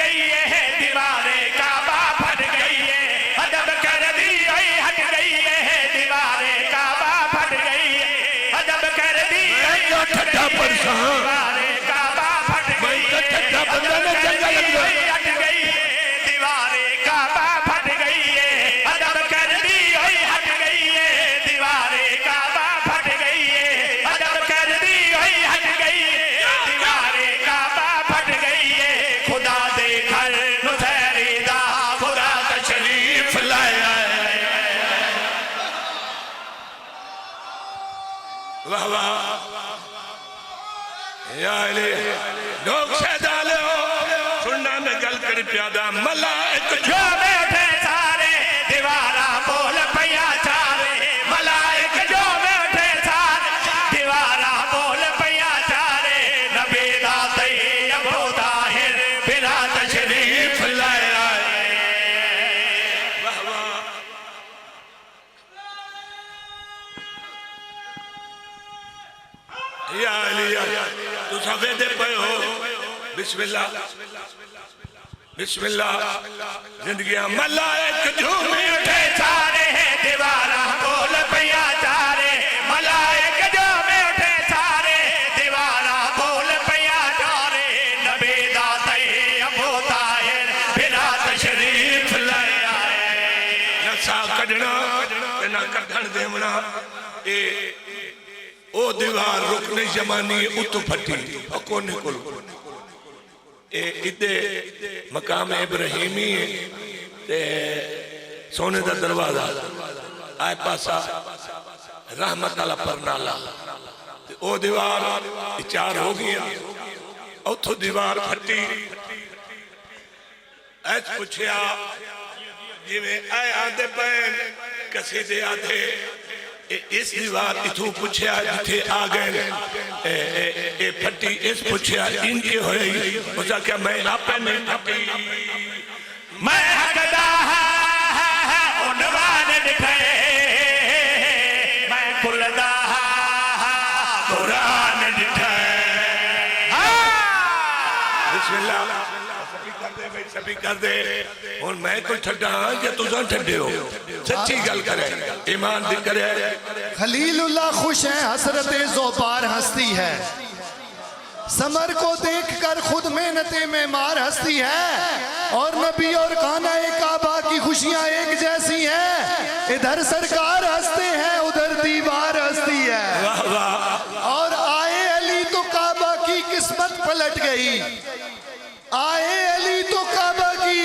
गई है, दीवारें काबा फट गई है, अदब कर दी हट गई है, दीवारें काबा फट गई है, अदब कर दी ठट्ठा परेशान दीवारें काबा फट गई है, ठट्ठा बंदा ने चंगा लग गया हट गई है, दीवारें काबा फट गई है, अदब कर दी हट गई है, दीवारें काबा फट गई है, अदब कर दी हट गई है, दीवारें काबा फट गई है, खुदा दे घर नुसैरी दा खुदा तशरीफ लाया। वाह वाह या अली लोग शहदाले हो सुनना में गल कर प्यादा मलाइक जो बैठे सारे दीवारा बोल पैया चारे, मलाइक जो बैठे सारे दीवारा बोल पैया चारे, नबी दा तैयब ताहिर बिना तशरीफ लाया। वाह वाह या अली तू सफेदे पे हो बिस्मिल्लाह बिस्मिल्लाह जिंदगी मलाइक झूमे उठे सारे दीवारा बोल पैया चारे, मलाइक जो बैठे सारे दीवारा बोल पैया चारे, नबी दा तैयब ताहिर बिना तशरीफ लाया। ना सा कढ़ना ना कढ़न देवना ए ओ दीवार रुकने जमानी उत फटी कोने को ए इदे मकाम इब्राहिमी ते सोने दा दरवाजा आए पासा रहमत अला परनाला ते ओ दीवार चार हो गई उतो दीवार फटी ऐच पूछया जिवें ऐ आंदे पैन कसीदे आधे इस दीवार इथों पूछया जिथे आ गए ए फटी इस पूछया इनके होई उसका क्या मैं आपे नहीं फटी मैं हकदा उनवान दिखे, मैं खुलदा कुरान दिखे। बिस्मिल्लाह सभी कर दे और मैं कोई ठड्डा या तुसा ठड्डे हो सच्ची गल करे ईमान दी करे। खलीलुल्लाह खुश है, हसरत ज़ोबार हंसती है, समर को देखकर खुद मेहनते में मार हंसती है, और नबी और खाना काबा की खुशियां एक जैसी हैं, इधर सरकार हंसते हैं उधर दीवार हंसती है। वाह वाह और आए अली तो काबा की किस्मत पलट गई, आए अली तो काबा की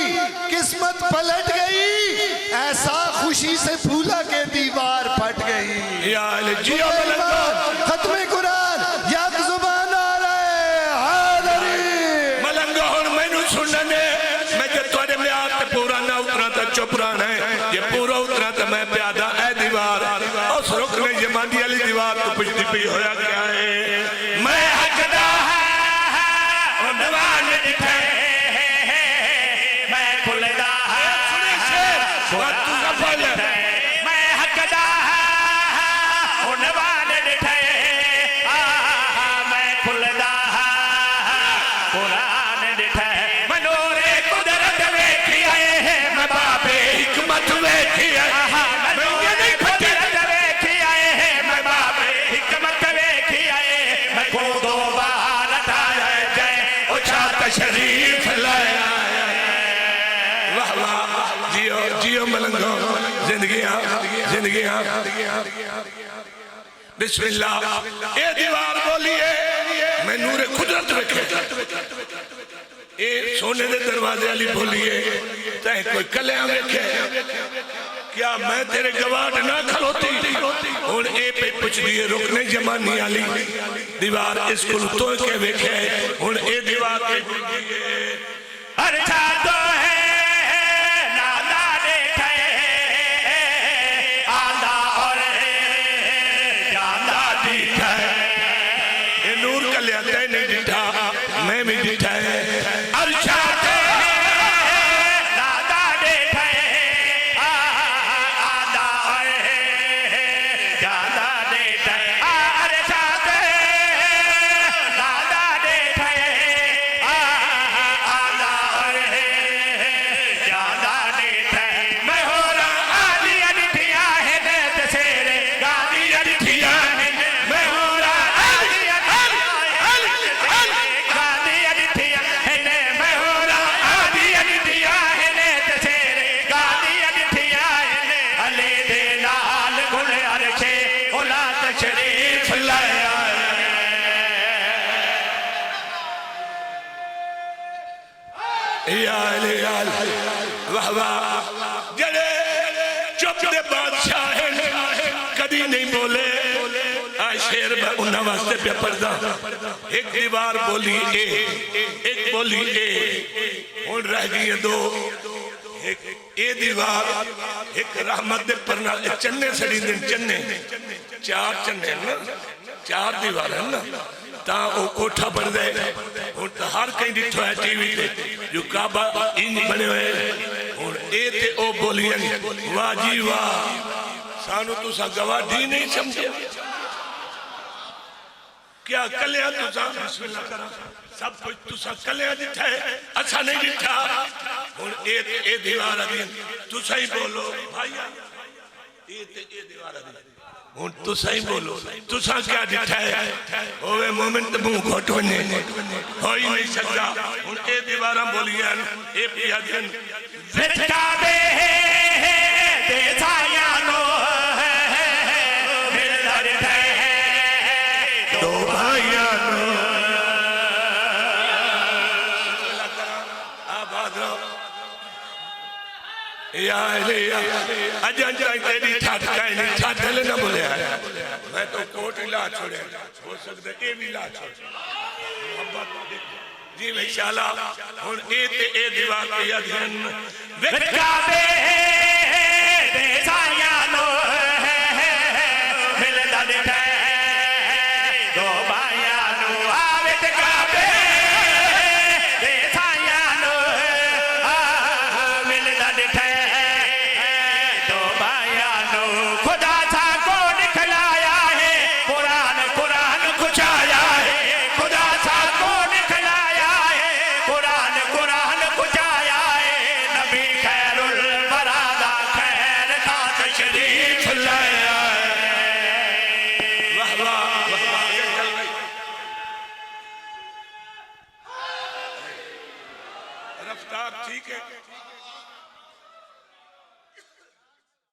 किस्मत पलट गई, ऐसा खुशी से फूला के दीवार फट गई। या अली जियो मलंगा खत्मे कुरान यक जुबान आ रहे हादरी मलंगा हुन मैनू सुनने मैं जे तोड़े में आत पूरा ना उतरा तो चुप रहना है, ये पूरा उतरा तो मैं प्यादा ए दीवार उस रुकने जमानी वाली दीवार तो पिछली पी होया क्या है। मैं हकदा उनवान दिखे, मैं खुलदा मैं हकदा उनवान दिखे, मैं खुलदा कुरान दिखे, मनोरे कुदरत वेखी आए हैं, मैं बाबे हिकमत वेखी है मनोरे कुदरत वेखी आए हैं, मैं बाबे हिकमत वेखी आए, मैं खुदो बाहर आया जय उछा तशरीफ लाया। वाह वाह जियो जियो मलंगो जिंदगी बिस्मिल्लाह ये दीवार बोलिए मैं नूरे कुदरत रखे ये सोने दे दरवाजे वाली बोलिए चाहे कोई कलियां वेखे क्या मैं तेरे गवाट ना खलोती और ए पे पुछ दिए रुकने जमानी वाली दीवार इसको तो के वेखे और ए दीवार के अच्छा तो है नादा देखे आंदा और जांदा दिखे, ये नूर कलिया तय नहीं दिखा मैं भी दिखा है अच्छा तो नादा देखे आंदा और जांदा देखे, अच्छा तो नादा देखे वाह वाह जड़े चुप दे बादशाह हैं कदी नहीं बोले आज शेर उन्होंने वास्ते पे पढ़दा एक दीवार बोली ए एक बोली ए हुण रह गई दो एक ए दीवार एक रहमत दे परना चन्ने सड़ी दिन चन्ने चार चन्ने ना चार दीवार है ना ता ओ कोठा बन गए हुण तो हर कहीं दिखो है टीवी पे जो काबा इंज बने हुए हुण ए ते ओ बोलियां वाह जी वाह सानू तुसा गवाही नहीं समझे क्या कलिया तुसा बिस्मिल्लाह करा सब कुछ तुसा कलिया दिखा है अच्छा नहीं दिखा हुण ए दीवार अदी तुसा ही बोलो भाईया ए दीवार अदी हुण तुसा ही बोलो तुसा क्या दिखा है ओवे मोमेंट मुंह घोट वने हो ही नहीं सकता हुण ए दीवारां बोलियां ए पिया दिन विचका दे दे साया नो तेरी छत नहीं छत ना बोले मैं तो कोट ही ला छोड़े हो सकता ये भी ला छोड़ जी इंशाल्लाह हुण ए दीवार के अध्ययन विचका दे